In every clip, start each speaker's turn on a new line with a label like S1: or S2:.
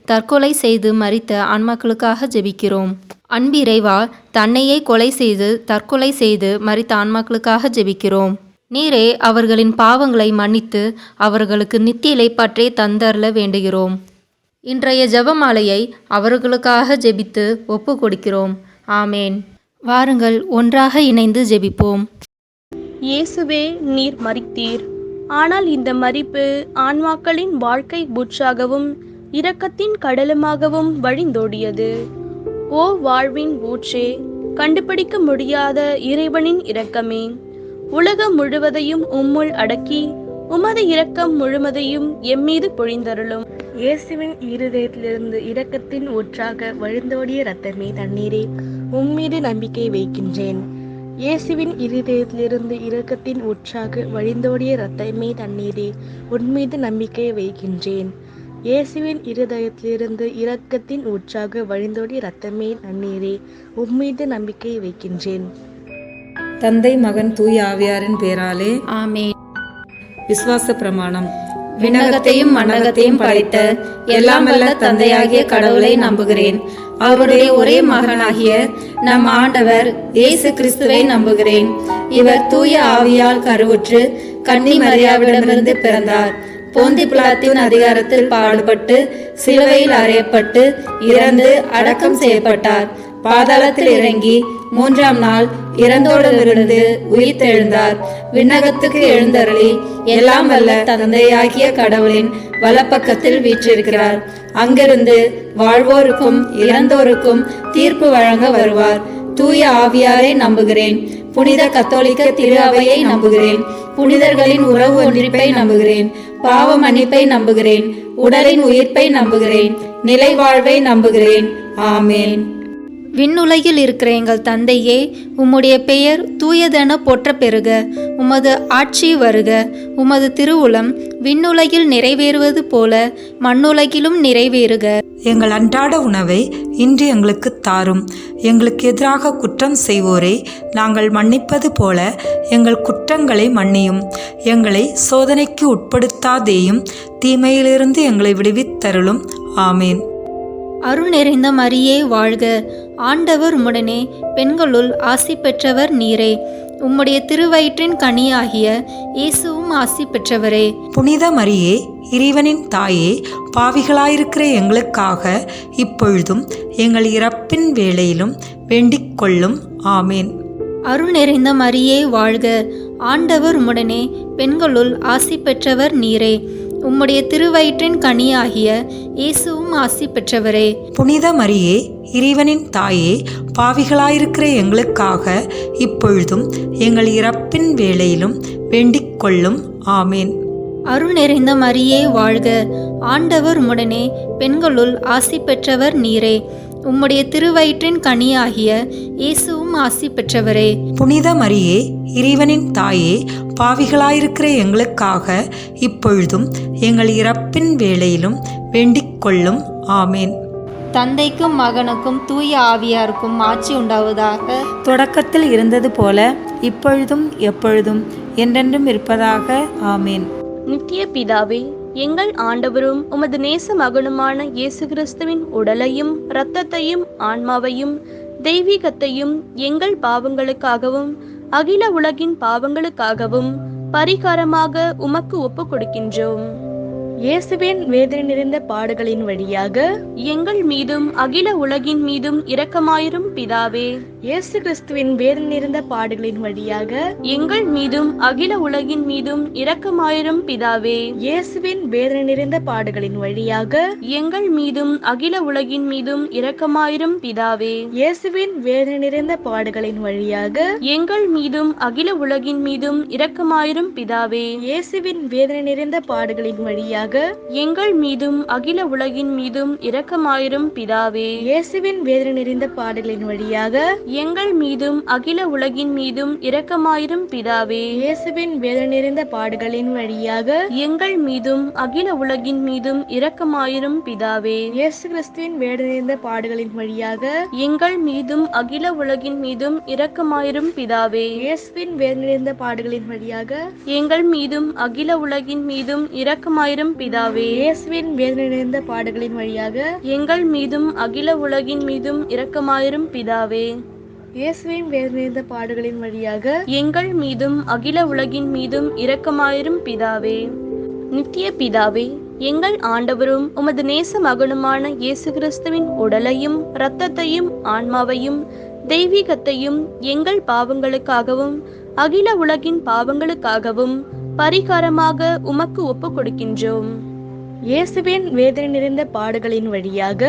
S1: தற்கொலை செய்து மரித்த ஆன்மாக்களுக்காக ஜெபிக்கிறோம். அன்பிறைவா, தன்னையே கொலை செய்து தற்கொலை செய்து மரித்த ஆன்மாக்களுக்காக ஜெபிக்கிறோம். நீரே அவர்களின் பாவங்களை மன்னித்து அவர்களுக்கு நித்திய இளைப்பாற்றே தந்தருள வேண்டுகிறோம். இன்றைய ஜெபமாலையை அவர்களுக்காக ஜெபித்து ஒப்பு கொடுக்கிறோம். ஆமேன். வாருங்கள், ஒன்றாக இணைந்து ஜெபிப்போம்.
S2: இயேசுவே, நீர் மரித்தீர். ஆனால் இந்த மரிப்பு ஆன்மாக்களின் வாழ்க்கை ஊற்றாகவும் இரக்கத்தின் கடலுமாகவும் வழிந்தோடியது. ஓ வாழ்வின் ஊற்றே, கண்டுபிடிக்க முடியாத இறைவனின் இரக்கமே, உலகம் முழுவதையும் உம்முள் அடக்கி உமது இரக்கம் முழுவதையும் எம்மீது பொழிந்தருளும்.
S3: இயேசுவின் இருதயத்திலிருந்து இரக்கத்தின் ஊற்றாக வழிந்தோடிய இரத்தமே தண்ணீரே, உம்மீது நம்பிக்கை வைக்கின்றேன். இயேசுவின் இருதயத்திலிருந்து இரக்கத்தின் ஊற்றாக வழிந்தோடிய இரத்தமே தண்ணீரே, உன்மீது நம்பிக்கை வைக்கின்றேன். இயேசுவின் இருதயத்திலிருந்து இரக்கத்தின் ஊற்றாக வழிந்தோடிய இரத்தமே தண்ணீரே, உம்மீது நம்பிக்கை வைக்கின்றேன்.
S4: தந்தை, மகன், தூய ஆவியாரின் பேராலே
S1: ஆமேன்.
S4: விசுவாச பிரமாணம்.
S1: விண்ணகத்தையும் மண்ணகத்தையும் படைத்த எல்லாம் வல்ல தந்தையாகிய கடவுளை நம்புகிறேன். அவருடைய ஒரே மகனாகிய நம் ஆண்டவர் இயேசு கிறிஸ்துவை நம்புகிறேன். இவர் தூய ஆவியால் கருவுற்று கன்னி மரியாவிடமிருந்து பிறந்தார். போந்தி பிலாத்தின் அதிகாரத்தில் பாடுபட்டு சிலுவையில் அறையப்பட்டு இறந்து அடக்கம் செய்யப்பட்டார். பாதாளத்தில் இறங்கி 3ஆம் நாள் இறந்தோரிலிருந்து உயிர்த்தெழுந்தார். விண்ணகத்துக்கு எழுந்தருளி எல்லாம் வல்ல தந்தையாகிய கடவுளின் வலப்பக்கத்தில் வீற்றிருக்கிறார். அங்கிருந்து வாழ்வோருக்கும் இறந்தோருக்கும் தீர்ப்பு வழங்க வருவார். தூய ஆவியாரை நம்புகிறேன். புனித கத்தோலிக்க திரு அவையை நம்புகிறேன். புனிதர்களின் உறவு ஒன்றிப்பை நம்புகிறேன். பாவ மன்னிப்பை நம்புகிறேன். உடலின் உயிர்ப்பை நம்புகிறேன். நிலை வாழ்வை நம்புகிறேன். ஆமேன். விண்ணுலகில் இருக்கிற எங்கள் தந்தையே, உம்முடைய பெயர் தூயதென போற்ற பெறுக. உமது ஆட்சி வருக. உமது திருவுளம் விண்ணுலகில் நிறைவேறுவது போல மண்ணுலகிலும் நிறைவேறுக.
S4: எங்கள் அன்றாட உணவை இன்று எங்களுக்கு தாரும். எங்களுக்கு எதிராக குற்றம் செய்வோரை நாங்கள் மன்னிப்பது போல எங்கள் குற்றங்களை மன்னியும். எங்களை சோதனைக்கு உட்படுத்தாதேயும், தீமையிலிருந்து எங்களை விடுவித்தருளும். ஆமேன்.
S1: அருள் நிறைந்த மரியே வாழ்க. ஆண்டவர் உம்முடனே, பெண்களுள் ஆசி பெற்றவர் நீரே. உம்முடைய திருவயிற்றின் கனியாகிய இயேசுவும் ஆசி பெற்றவரே.
S4: புனித மரியே, இறைவனின் தாயே, பாவிகளாயிருக்கிற எங்களுக்காக இப்பொழுதும் எங்கள் இறப்பின் வேளையிலும் வேண்டிக் கொள்ளும். ஆமேன்.
S1: அருள் நிறைந்த மரியே வாழ்க. ஆண்டவர் உம்முடனே, பெண்களுள் ஆசி பெற்றவர் நீரே. உம்முடைய திருவயிற்றின் கனியாகிய இயேசுவும் ஆசி பெற்றவரே.
S4: புனித மரியே, இறைவனின் தாயே, பாவிகளாயிருக்கிற எங்களுக்காக இப்பொழுதும் எங்கள் இறப்பின் வேளையிலும் வேண்டிக் கொள்ளும். ஆமேன்.
S1: அருள் நிறைந்த மரியே வாழ்க. ஆண்டவர் உம்முடனே, பெண்களுள் ஆசி பெற்றவர் நீரே. உம்முடைய திருவயிற்றின் கனியாகிய இயேசுவும் ஆசி பெற்றவரே.
S4: புனித மரியே, இறைவனின் தாயே, பாவிகளாயிருக்கிற எங்களுக்காக இப்பொழுதும் எங்கள் இறப்பின் வேளையிலும் வேண்டிக் கொள்ளும். ஆமேன்.
S1: தந்தைக்கும் மகனுக்கும் தூய ஆவியாருக்கும் ஆட்சி உண்டாவதாக.
S4: தொடக்கத்தில் இருந்தது போல இப்பொழுதும் எப்பொழுதும் என்றென்றும் இருப்பதாக. ஆமேன்.
S2: நித்திய பிதாவே, எங்கள் ஆண்டவரும் உமது நேச மகனுமான இயேசு கிறிஸ்துவின் உடலையும் இரத்தத்தையும் ஆன்மாவையும் தெய்வீகத்தையும் எங்கள் பாவங்களுக்காகவும் அகில உலகின் பாவங்களுக்காகவும் பரிகாரமாக உமக்கு ஒப்பு கொடுக்கின்றோம்.
S3: இயேசுவின் வேதனை நிறைந்த பாடுகளின் வழியாக
S2: எங்கள் மீதும் அகில உலகின் மீதும் இரக்கமாயிரும் பிதாவே.
S3: இயேசு கிறிஸ்துவின் வேதனை நிறைந்த பாடுகளின் வழியாக
S2: எங்கள் மீதும் அகில உலகின் மீதும் இரக்கமாயிரும் பிதாவே.
S3: இயேசுவின் வேதனை நிறைந்த பாடுகளின் வழியாக
S2: எங்கள் மீதும் அகில உலகின் மீதும் இரக்கமாயிரும் பிதாவே.
S3: இயேசுவின் வேதனை நிறைந்த பாடுகளின் வழியாக
S2: எங்கள் மீதும் அகில உலகின் மீதும் இரக்கமாயிரும் பிதாவே.
S3: இயேசுவின் வேதனை நிறைந்த பாடுகளின் வழியாக
S2: எங்கள் மீதும் அகில உலகின் மீதும் இரக்கமாயிரும் பிதாவே.
S3: இயேசுவின் வேதனை நிறைந்த பாடுகளின் வழியாக
S2: எங்கள் மீதும் அகில உலகின் மீதும் இரக்கமாயிரும் பிதாவே.
S3: இயேசுவின் வேதனை நிறைந்த பாடுகளின் வழியாக
S2: எங்கள் மீதும் அகில உலகின் மீதும் இரக்கமாயிரும் பிதாவே.
S3: இயேசு கிறிஸ்துவின் வேதனை நிறைந்த பாடுகளின் வழியாக
S2: எங்கள் மீதும் அகில உலகின் மீதும் இரக்கமாயிரும் பிதாவே.
S3: இயேசுவின் வேதனை நிறைந்த பாடுகளின் வழியாக
S2: எங்கள் மீதும் அகில உலகின் மீதும் இரக்கமாயிரும் பிதாவே.
S3: இயேசுவின் வேதனை நிறைந்த பாடுகளின் வழியாக
S2: எங்கள் மீதும் அகில உலகின் மீதும் இரக்கமாயிரும் பிதாவே.
S3: இயேசுவின் வேதனை நிறைந்த பாடுகளின் வழியாக
S2: எங்கள் மீதும் அகில உலகின் மீதும் இரக்கமாயிரும் பிதாவே. நித்திய பிதாவே, எங்கள் ஆண்டவரும் உமது நேச மகனுமான இயேசு கிறிஸ்துவின் உடலையும் இரத்தத்தையும் ஆன்மாவையும் தெய்வீகத்தையும் எங்கள் பாவங்களுக்காகவும் அகில உலகின் பாவங்களுக்காகவும் பரிகாரமாக உமக்கு ஒப்புக் கொடுக்கின்றோம்.
S3: இயேசுவின் வேதனை நிறைந்த பாடுகளின் வழியாக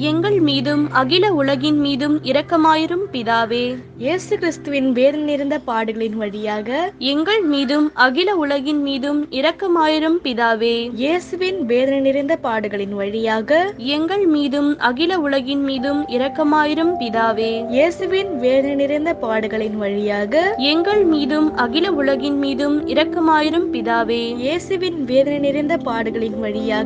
S2: எங்கள் மீதும் அகில உலகின் மீதும் இரக்கமாயிரும் பிதாவே.
S3: இயேசு கிறிஸ்துவின் வேதனை நிறைந்த பாடுகளின் வழியாக
S2: எங்கள் மீதும் அகில உலகின் மீதும் இரக்கமாயிரும் பிதாவே.
S3: இயேசுவின் வேதனை நிறைந்த பாடுகளின் வழியாக
S2: எங்கள் மீதும் அகில உலகின் மீதும் இரக்கமாயிரும் பிதாவே.
S3: இயேசுவின் வேதனை நிறைந்த பாடுகளின் வழியாக
S2: எங்கள் மீதும் அகில உலகின் மீதும் இரக்கமாயிரும் பிதாவே.
S3: இயேசுவின் வேதனை நிறைந்த பாடுகளின் வழியாக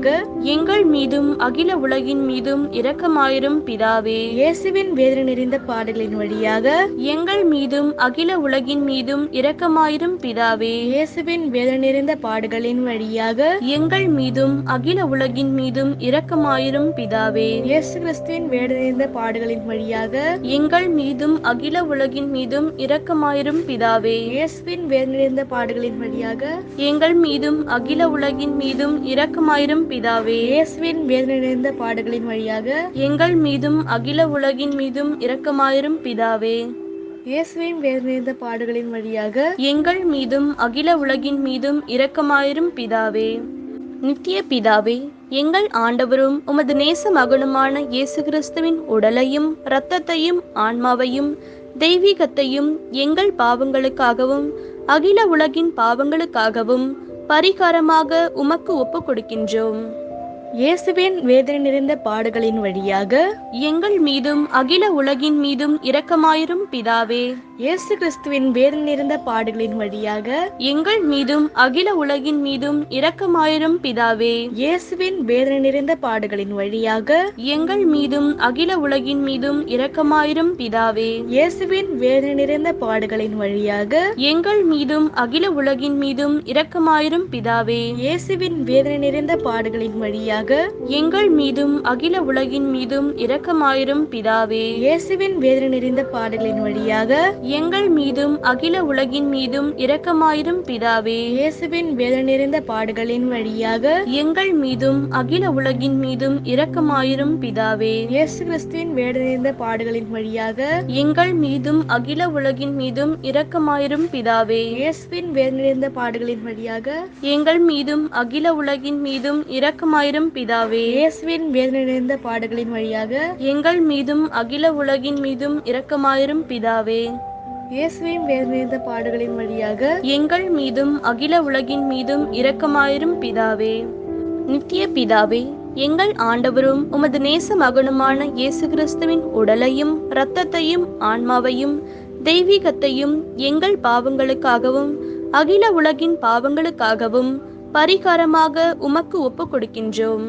S2: எங்கள் மீதும் அகில உலகின் மீதும் இரக்கமாயிரும் பிதாவே.
S3: இயேசுவின் வேதனை நிறைந்த பாடுகளின் வழியாக
S2: எங்கள் மீதும் அகில உலகின் மீதும் இரக்கமாயிரும் பிதாவே.
S3: இயேசுவின் வேதனை நிறைந்த பாடுகளின் வழியாக
S2: எங்கள் மீதும் அகில உலகின் மீதும் இரக்கமாயிரும் பிதாவே.
S3: இயேசு கிறிஸ்துவின் வேதனை நிறைந்த பாடுகளின் வழியாக
S2: எங்கள் மீதும் அகில உலகின் மீதும் இரக்கமாயிரும் பிதாவே.
S3: இயேசுவின் வேதனை நிறைந்த பாடுகளின் வழியாக
S2: எங்கள் மீதும் அகில உலகின் மீதும் இரக்கமாயிரும் பிதாவே.
S3: இயேசுவின் வேதனை நிறைந்த பாடுகளின் வழியாக
S2: எங்கள் மீதும் அகில உலகின் மீதும் இரக்கமாயிரும் பிதாவே.
S3: இயேசுவின் வேதனை நிறைந்த பாடுகளின் வழியாக
S2: எங்கள் மீதும் அகில உலகின் மீதும் இரக்கமாயிரும் பிதாவே. நித்திய பிதாவே, எங்கள் ஆண்டவரும் உமது நேச மகனுமான இயேசு கிறிஸ்துவின் உடலையும் இரத்தத்தையும் ஆன்மாவையும் தெய்வீகத்தையும் எங்கள் பாவங்களுக்காகவும் அகில உலகின் பாவங்களுக்காகவும் பரிகாரமாக உமக்கு ஒப்புக் கொடுக்கின்றோம்.
S3: இயேசுவின் வேதனை நிறைந்த பாடுகளின் வழியாக
S2: எங்கள் மீதும் அகில உலகின் மீதும் இரக்கமாயிரும் பிதாவே.
S3: இயேசு கிறிஸ்துவின் வேதனை நிறைந்த பாடுகளின் வழியாக
S2: எங்கள் மீதும் அகில உலகின் மீதும் இரக்கமாயிரும் பிதாவே.
S3: இயேசுவின் வேதனை நிறைந்த பாடுகளின் வழியாக
S2: எங்கள் மீதும் அகில உலகின் மீதும் இரக்கமாயிரும் பிதாவே.
S3: இயேசுவின் வேதனை நிறைந்த பாடுகளின் வழியாக
S2: எங்கள் மீதும் அகில உலகின் மீதும் இரக்கமாயிரும் பிதாவே.
S3: இயேசுவின் வேதனை நிறைந்த பாடுகளின் வழியாக
S2: எங்கள் மீதும் அகில உலகின் மீதும் இரக்கமாயிரும் பிதாவே.
S3: இயேசுவின் வேதனை நிறைந்த பாடுகளின் வழியாக
S2: எங்கள் மீதும் அகில உலகின் மீதும் இரக்கமாயிரும் பிதாவே.
S3: இயேசுவின் வேதனை நிறைந்த பாடுகளின் வழியாக
S2: எங்கள் மீதும் அகில உலகின் மீதும் இரக்கமாயிரும் பிதாவே.
S3: இயேசு கிறிஸ்துவின் வேதனை நிறைந்த பாடுகளின் வழியாக
S2: எங்கள் மீதும் அகில உலகின் மீதும் இரக்கமாயிரும் பிதாவே.
S3: இயேசுவின் வேதனை நிறைந்த பாடுகளின் வழியாக
S2: எங்கள் மீதும் அகில உலகின் மீதும் இரக்கமாயிரும் பிதாவே.
S3: இயேசுவின் வேதனை நிறைந்த பாடுகளின் வழியாக
S2: எங்கள் மீதும் அகில உலகின் மீதும் இரக்கமாயிரும் பிதாவே.
S3: இயேசுவின் வேதனை நிறைந்த பாடுகளின் வழியாக
S2: எங்கள் மீதும் அகில உலகின் மீதும் இரக்கமாயிரும் பிதாவே. நித்திய பிதாவே, எங்கள் ஆண்டவரும் உமது நேச மகனுமான இயேசு கிறிஸ்துவின் உடலையும் இரத்தத்தையும் ஆன்மாவையும் தெய்வீகத்தையும் எங்கள் பாவங்களுக்காகவும் அகில உலகின் பாவங்களுக்காகவும் பரிகாரமாக உமக்கு ஒப்புக் கொடுக்கின்றோம்.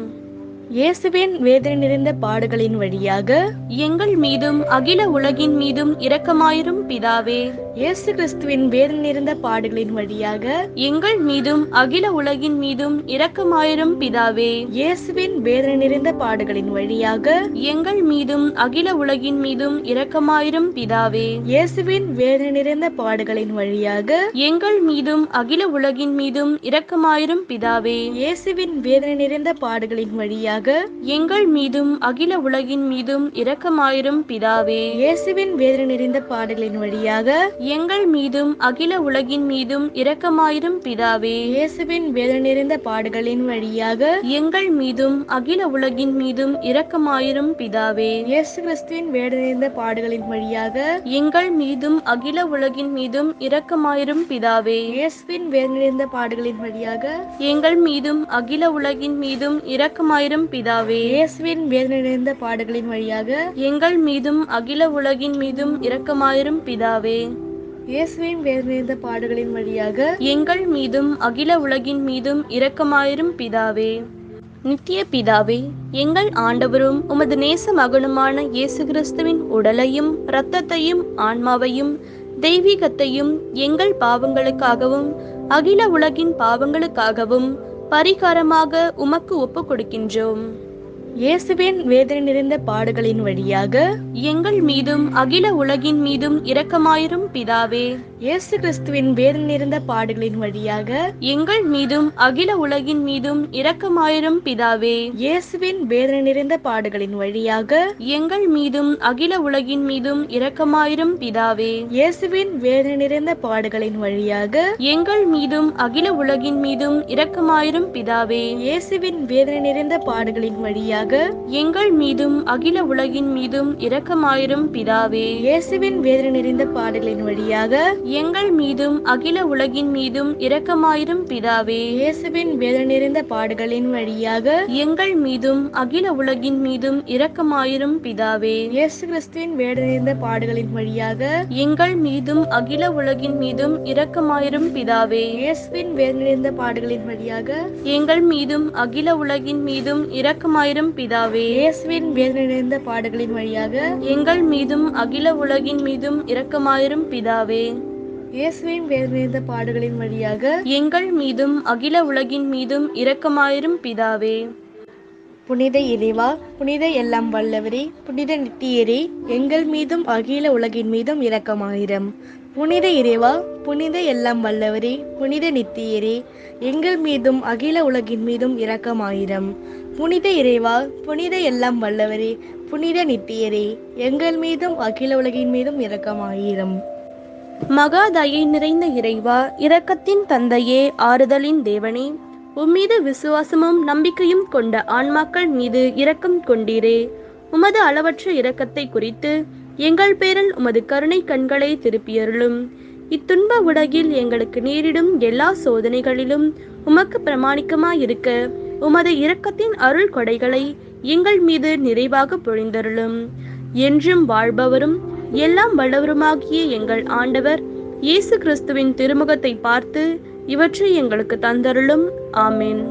S3: இயேசுவின் வேதனை நிறைந்த பாடுகளின் வழியாக
S2: எங்கள் மீதும் அகில உலகின் மீதும் இரக்கமாயிரும் பிதாவே.
S3: இயேசு கிறிஸ்துவின் வேதனை நிறைந்த பாடுகளின் வழியாக
S2: எங்கள் மீதும் அகில உலகின் மீதும் இரக்கமாயிரும் பிதாவே.
S3: இயேசுவின் வேதனை நிறைந்த பாடுகளின் வழியாக
S2: எங்கள் மீதும் அகில உலகின் மீதும் இரக்கமாயிரும் பிதாவே.
S3: இயேசுவின் வேதனை நிறைந்த பாடுகளின் வழியாக
S2: எங்கள் மீதும் அகில உலகின் மீதும் இரக்கமாயிரும் பிதாவே.
S3: இயேசுவின் வேதனை நிறைந்த பாடுகளின் வழியாக
S2: எங்கள் மீதும் அகில உலகின் மீதும் இரக்கமாயிரும் பிதாவே.
S3: இயேசுவின் வேதனை நிறைந்த பாடுகளின் வழியாக
S2: எங்கள் மீதும் அகில உலகின் மீதும் இரக்கமாயிரும் பிதாவே.
S3: இயேசுவின் வேதனை நிறைந்த பாடுகளின் வழியாக
S2: எங்கள் மீதும் அகில உலகின் மீதும் இரக்கமாயிரும் பிதாவே.
S3: இயேசு கிறிஸ்துவின் வேதனை நிறைந்த பாடுகளின் வழியாக
S2: எங்கள் மீதும் அகில உலகின் மீதும் இரக்கமாயிரும் பிதாவே.
S3: இயேசுவின் வேதனை நிறைந்த பாடுகளின் வழியாக
S2: எங்கள் மீதும் அகில உலகின் மீதும் இரக்கமாயிரும் பிதாவே.
S3: இயேசுவின் வேதனை நிறைந்த பாடுகளின் வழியாக
S2: எங்கள் மீதும் அகில உலகின் மீதும் இரக்கமாயிரும் பிதாவே.
S3: இயேசுவின் வேதனை நிறைந்த பாடுகளின் வழியாக
S2: எங்கள் மீதும் அகில உலகின் மீதும் இரக்கமாயிரும் பிதாவே. நித்திய பிதாவே, எங்கள் ஆண்டவரும் உமது நேச மகனுமான இயேசு கிறிஸ்துவின் உடலையும் இரத்தத்தையும் ஆன்மாவையும் தெய்வீகத்தையும் எங்கள் பாவங்களுக்காகவும் அகில உலகின் பாவங்களுக்காகவும் பரிகாரமாக உமக்கு ஒப்பு கொடுக்கின்றோம்.
S3: இயேசுவின் வேதனை நிறைந்த பாடுகளின் வழியாக
S2: எங்கள் மீதும் அகில உலகின் மீதும் இரக்கமாயிரும் பிதாவே.
S3: இயேசு கிறிஸ்துவின் வேதனை நிறைந்த பாடுகளின் வழியாக
S2: எங்கள் மீதும் அகில உலகின் மீதும் இரக்கமாயிரும் பிதாவே.
S3: இயேசுவின் வேதனை நிறைந்த பாடுகளின் வழியாக
S2: எங்கள் மீதும் அகில உலகின் மீதும் இரக்கமாயிரும் பிதாவே.
S3: இயேசுவின் வேதனை நிறைந்த பாடுகளின் வழியாக
S2: எங்கள் மீதும் அகில உலகின் மீதும் இரக்கமாயிரும் பிதாவே.
S3: இயேசுவின் வேதனை நிறைந்த பாடுகளின் வழியாக
S2: எங்கள் மீதும் அகில உலகின் மீதும் இரக்கமாயிரும் பிதாவே.
S3: இயேசுவின் வேதனை நிறைந்த பாடுகளின் வழியாக
S2: எங்கள் மீதும் அகில உலகின் மீதும் இரக்கமாயிரும் பிதாவே.
S3: இயேசுவின் வேதனை நிறைந்த பாடுகளின் வழியாக
S2: எங்கள் மீதும் அகில உலகின் மீதும் இரக்கமாயிரும் பிதாவே.
S3: இயேசு கிறிஸ்துவின் வேதனை நிறைந்த பாடுகளின் வழியாக
S2: எங்கள் மீதும் அகில உலகின் மீதும் இரக்கமாயிரும் பிதாவே.
S3: இயேசுவின் வேதனை நிறைந்த பாடுகளின் வழியாக
S2: எங்கள் மீதும் அகில உலகின் மீதும் இரக்கமாயிரும் பிதாவே.
S3: இயேசுவின் வேதனை நிறைந்த பாடுகளின் வழியாக
S2: எங்கள் மீதும் அகில உலகின் மீதும் இரக்கமாயிரும் பிதாவே.
S3: இயேசுவின் வேதனை நிறைந்த பாடுகளின் வழியாக
S2: எங்கள் மீதும் அகில உலகின் மீதும் இரக்கமாயிரும் பிதாவே.
S3: புனித இறைவா, புனித எல்லாம் வல்லவரே, புனித நித்தியரே, எங்கள் மீதும் அகில உலகின் மீதும் இரக்கமாயிரம். புனித இறைவா, புனித எல்லாம் வல்லவரே, புனித நித்தியரே, எங்கள் மீதும் அகில உலகின் மீதும் இரக்கமாயிரம். புனித இறைவா, புனித எல்லாம் வல்லவரே, புனித நித்தியரே, எங்கள் மீதும் அகில உலகின் மீதும் இரக்கமாயிரம்.
S2: மகா தயை நிறைந்த இறைவா, இரக்கத்தின் தந்தையே, ஆறுதலின் தேவனே, உம்மீது விசுவாசமும் நம்பிக்கையும் கொண்ட ஆன்மாக்கள் மீது இரக்கம் கொண்டீரே. உமது அளவற்ற இரக்கத்தை குறித்து எங்கள் பேரில் உமது கருணை கண்களை திருப்பியருளும். இத்துன்ப உலகில் எங்களுக்கு நேரிடும் எல்லா சோதனைகளிலும் உமக்கு பிரமாணிக்கமாயிருக்க உமது இரக்கத்தின் அருள் கொடைகளை எங்கள் மீது நிறைவாக பொழிந்தருளும். என்றும் வாழ்பவரும் எல்லாம் வல்லவருமாகிய எங்கள் ஆண்டவர் இயேசு கிறிஸ்துவின் திருமுகத்தை பார்த்து இவற்றை எங்களுக்கு தந்தருளும். ஆமென்.